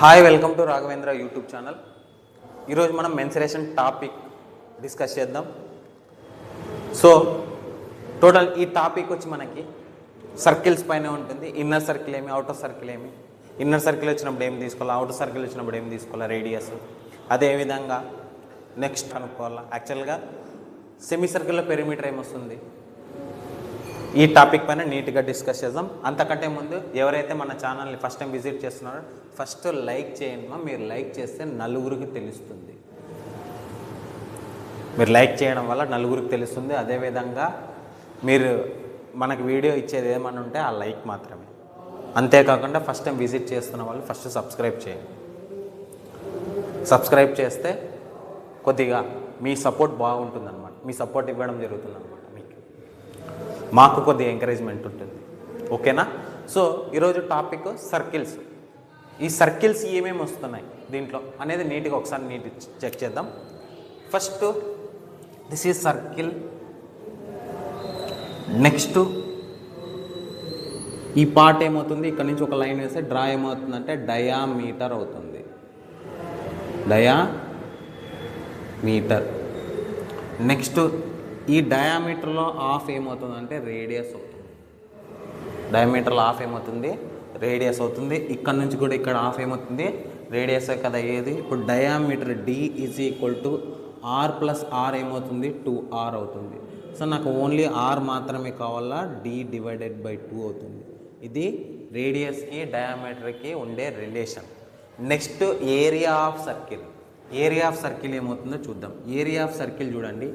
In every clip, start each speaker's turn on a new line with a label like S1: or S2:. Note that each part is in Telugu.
S1: Hi, welcome to Raghavendra YouTube channel. ఈరోజు మనం మెన్సురేషన్ టాపిక్ డిస్కస్ చేద్దాం. సో టోటల్ ఈ టాపిక్ వచ్చి మనకి సర్కిల్స్ పైన ఉంటుంది. ఇన్నర్ సర్కిల్ ఏమి, అవుటర్ సర్కిల్ ఏమి, ఇన్నర్ సర్కిల్ వచ్చినప్పుడు ఏం తీసుకోవాలా, అవుటర్ సర్కిల్ వచ్చినప్పుడు ఏం తీసుకోవాలా, రేడియస్, అదేవిధంగా నెక్స్ట్ కనుక్కోవాలా. యాక్చువల్గా సెమీ సర్కిల్లో పెరిమీటర్ ఏమొస్తుంది, ఈ టాపిక్ పైన నీట్గా డిస్కస్ చేద్దాం. అంతకంటే ముందు ఎవరైతే మన ఛానల్ని ఫస్ట్ టైం విజిట్ చేస్తున్నారో ఫస్ట్ లైక్ చేయండి. మీరు లైక్ చేస్తే నలుగురికి తెలుస్తుంది. మీరు లైక్ చేయడం వల్ల నలుగురికి తెలుస్తుంది. అదేవిధంగా మీరు మనకు వీడియో ఇచ్చేది ఏమన్నా ఉంటే ఆ లైక్ మాత్రమే. అంతేకాకుండా ఫస్ట్ టైం విజిట్ చేస్తున్న వాళ్ళు ఫస్ట్ సబ్స్క్రైబ్ చేయండి. సబ్స్క్రైబ్ చేస్తే కొద్దిగా మీ సపోర్ట్ బాగుంటుందన్నమాట. మీ సపోర్ట్ ఇవ్వడం జరుగుతుందన్నమాట. మాకు కొద్దిగా ఎంకరేజ్మెంట్ ఉంటుంది. ఓకేనా? సో ఈరోజు టాపిక్ సర్కిల్స్. ఈ సర్కిల్స్ ఏమేమి వస్తున్నాయి దీంట్లో అనేది నీట్గా ఒకసారి చెక్ చేద్దాం. First this is circle. Next ఈ పార్ట్ ఏమవుతుంది, ఇక్కడ నుంచి ఒక లైన్ వేస్తే డ్రా ఏమవుతుందంటే డయామీటర్ అవుతుంది. డయామీటర్. నెక్స్ట్ ఈ డయామీటర్లో హాఫ్ ఏమవుతుందంటే రేడియస్ అవుతుంది. డయామీటర్లో హాఫ్ ఏమవుతుంది, రేడియస్ అవుతుంది. ఇక్కడ నుంచి కూడా ఇక్కడ హాఫ్ ఏమవుతుంది, రేడియస్ కదా అయ్యేది. ఇప్పుడు diameter D is equal to R plus R ఏమవుతుంది, 2R అవుతుంది. సో నాకు ఓన్లీ R మాత్రమే కావాలా, D డివైడెడ్ బై 2 అవుతుంది. ఇది రేడియస్కి డయామీటర్కి ఉండే relation. Next area of circle. Area of circle ఏమవుతుందో చూద్దాం. ఏరియా ఆఫ్ సర్కిల్ చూడండి,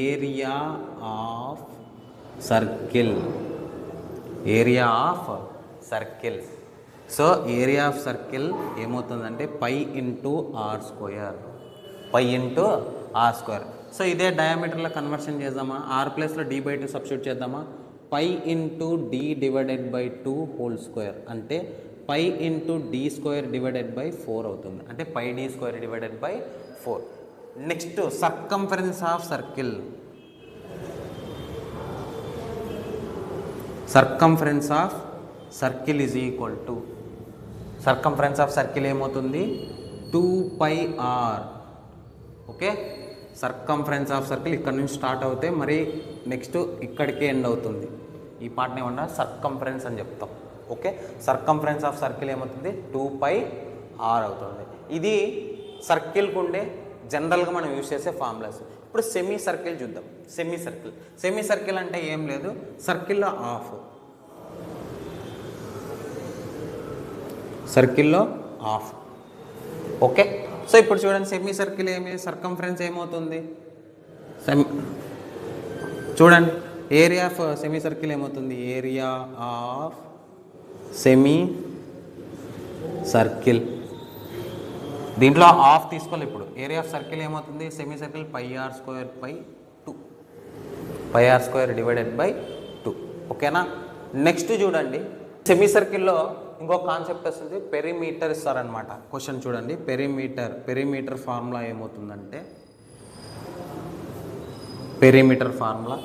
S1: area of circle, area of circle. So area of circle ఏమవుతుందంటే pi into r square, pi into r square. So ఇదే డయామీటర్లో కన్వర్షన్ చేద్దామా, ఆర్ ప్లస్లో D/2 సబ్స్టిట్యూట్ చేద్దామా. Pi into D divided by 2 whole square అంటే pi into D square divided by 4 అవుతుంది. అంటే pi D square divided by 4. Next circumference of circle. Circumference of circle is equal to, circumference of circle ఏమవుతుంది, 2πr. Okay, circumference of circle ఇక్కడ నుంచి స్టార్ట్ అవుతే మరి నెక్స్ట్ ఇక్కడికే ఎండ్ అవుతుంది. ఈ పార్ట్ని ఏమన్నా సర్కంఫరెన్స్ అని చెప్తాం. ఓకే, సర్కంఫరెన్స్ ఆఫ్ సర్కిల్ ఏమవుతుంది, 2πr అవుతుంది. ఇది సర్కిల్కు ఉండే జనరల్గా మనం యూజ్ చేసే ఫార్ములాస్. ఇప్పుడు సెమీ సర్కిల్ చూద్దాం. సెమీ సర్కిల్, సెమీ సర్కిల్ అంటే ఏం లేదు, సర్కిల్లో హాఫ్, సర్కిల్లో హాఫ్. ఓకే, సో ఇప్పుడు చూడండి సెమీ సర్కిల్ ఏమి, సర్కంఫరెన్స్ ఏమవుతుంది, చూడండి ఏరియా ఆఫ్ సెమీ సర్కిల్ ఏమవుతుంది, ఏరియా ఆఫ్ సెమీ సర్కిల్. దీంట్లో హాఫ్ తీసుకోవాలి. ఇప్పుడు ఏరియా ఆఫ్ సర్కిల్ ఏమవుతుంది, semi circle πr² divided by 2. ఓకేనా? నెక్స్ట్ చూడండి, సెమీ సర్కిల్లో ఇంకో కాన్సెప్ట్ వస్తుంది, పెరిమీటర్ ఇస్తారనమాట. క్వశ్చన్ చూడండి, పెరిమీటర్ ఫార్ములా ఏమవుతుందంటే, perimeter formula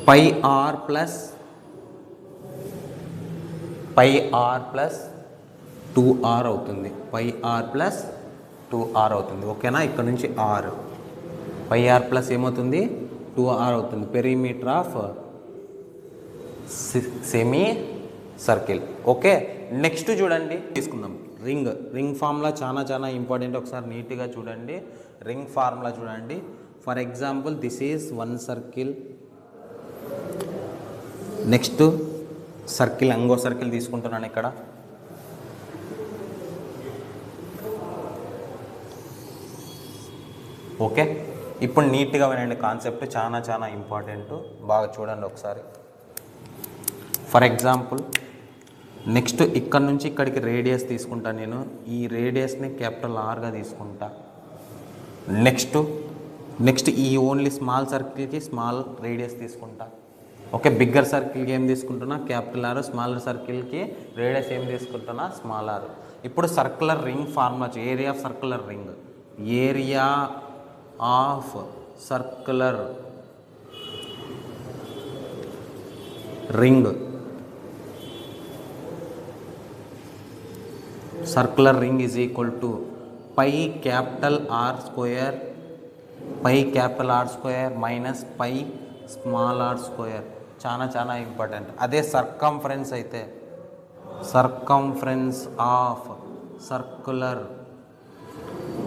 S1: πr plus 2r అవుతుంది. πr ప్లస్ 2r అవుతుంది. ఓకేనా? ఇక్కడ నుంచి r, πr ప్లస్ ఏమవుతుంది, 2r అవుతుంది. Perimeter of semi circle. Okay, next చూడండి తీసుకుందాం రింగ్ ఫార్ములా. చాలా ఇంపార్టెంట్. ఒకసారి నీట్గా చూడండి రింగ్ ఫార్ములా చూడండి. For example this is 1 circle. Next circle, ఇంకో సర్కిల్ తీసుకుంటున్నాను ఇక్కడ. ఓకే, ఇప్పుడు నీట్గా వినండి కాన్సెప్ట్, చాలా ఇంపార్టెంట్. బాగా చూడండి ఒకసారి. ఫర్ ఎగ్జాంపుల్ నెక్స్ట్ ఇక్కడ నుంచి ఇక్కడికి రేడియస్ తీసుకుంటా నేను. ఈ రేడియస్ని క్యాపిటల్ ఆర్గా తీసుకుంటా. నెక్స్ట్ ఈ ఓన్లీ స్మాల్ సర్కిల్కి స్మాల్ రేడియస్ తీసుకుంటా. ఓకే, బిగ్గర్ సర్కిల్కి ఏం తీసుకుంటున్నా, క్యాపిటల్ ఆర్. స్మాలర్ సర్కిల్కి రేడియస్ ఏం తీసుకుంటున్నా, స్మాల్ ఆర్. ఇప్పుడు circular ring formula, area of circular ring, area of circular ring circular ring is equal to pi capital are square minus pi small are square. చాలా ఇంపార్టెంట్. అదే సర్కంఫరెన్స్ అయితే సర్కంఫరెన్స్ ఆఫ్ సర్క్యులర్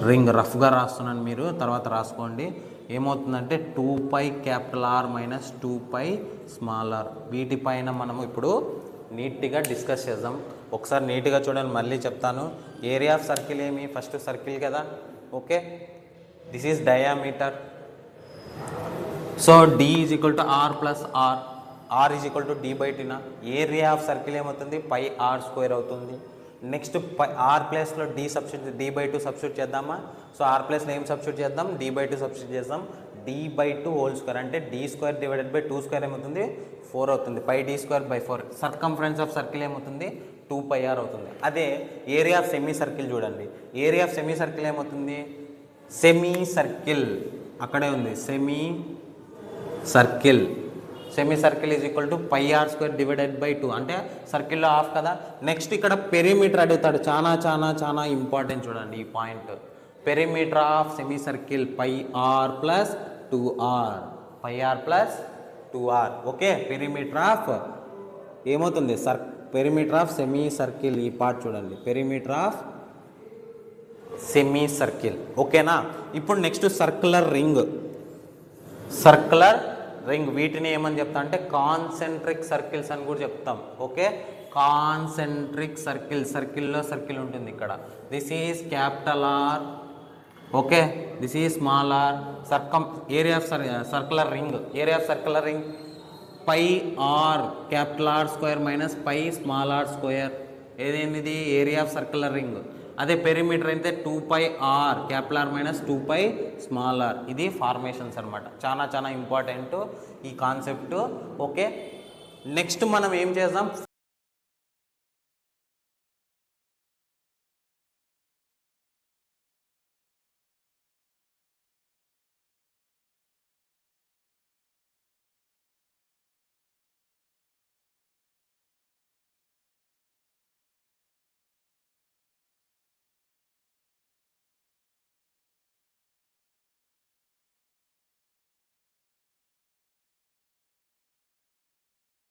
S1: రింగ్, రఫ్గా రాస్తున్నాను, మీరు తర్వాత రాసుకోండి. ఏమవుతుందంటే 2π capital are minus 2π small R. వీటిపైన మనము ఇప్పుడు నీట్గా డిస్కస్ చేద్దాం. ఒకసారి నీట్గా చూడండి, మళ్ళీ చెప్తాను. ఏరియా ఆఫ్ సర్కిల్ ఏమి? ఫస్ట్ సర్కిల్ కదా, okay. This is diameter. So D is equal to r plus r is equal to D by టీనా. ఏరియా ఆఫ్ సర్కిల్ ఏమవుతుంది? పై ఆర్ స్క్వేర్ అవుతుంది. నెక్స్ట్ ఆర్ ప్లేస్లో డి బై టూ సబ్స్టిట్యూట్ చేద్దామా? సో ఆర్ ప్లేస్లో ఏం సబ్స్టిట్యూట్ చేద్దాం? డి బై టూ సబ్స్టిట్యూట్ చేద్దాం. D by two whole square అంటే D square divided by 2 square ఏమవుతుంది? 4 అవుతుంది. Pi D square by 4. Circumference of circle ఏమవుతుంది? 2πr అవుతుంది. అదే ఏరియా ఆఫ్ సెమీ సర్కిల్ చూడండి. ఏరియా ఆఫ్ సెమీ సర్కిల్ ఏమవుతుంది? సెమీ సర్కిల్ అక్కడే ఉంది. Semi circle is equal to pi r square divided by 2 అంటే సర్కిల్లో హాఫ్ కదా. నెక్స్ట్ ఇక్కడ పెరిమీటర్ అడుగుతాడు. చాలా ఇంపార్టెంట్ చూడండి ఈ point. Perimeter of semi circle pi R plus 2r, okay. Perimeter of ఏమవుతుంది? పెరిమీటర్ ఆఫ్ సెమీ సర్కిల్, ఈ పార్ట్ చూడండి. పెరిమీటర్ ఆఫ్ సెమీ సర్కిల్, ఓకేనా. ఇప్పుడు నెక్స్ట్ సర్క్యులర్ రింగ్ వీటిని ఏమని చెప్తా అంటే కాన్సెంట్రిక్ సర్కిల్స్ అని కూడా చెప్తాం, ఓకే. కాన్సెంట్రిక్ సర్కిల్లో సర్కిల్ ఉంటుంది ఇక్కడ. This is capital r, okay. This is small r. Area of circular ring pi r capital are square minus pi small are square. ఏదేమిది? Area of circular ring. అదే పెరిమీటర్ అయితే 2πr capital are minus 2π small r. ఇది ఫార్మేషన్స్ అనమాట. చాలా ఇంపార్టెంట్ ఈ కాన్సెప్ట్, ఓకే. నెక్స్ట్ మనం ఏం చేద్దాం?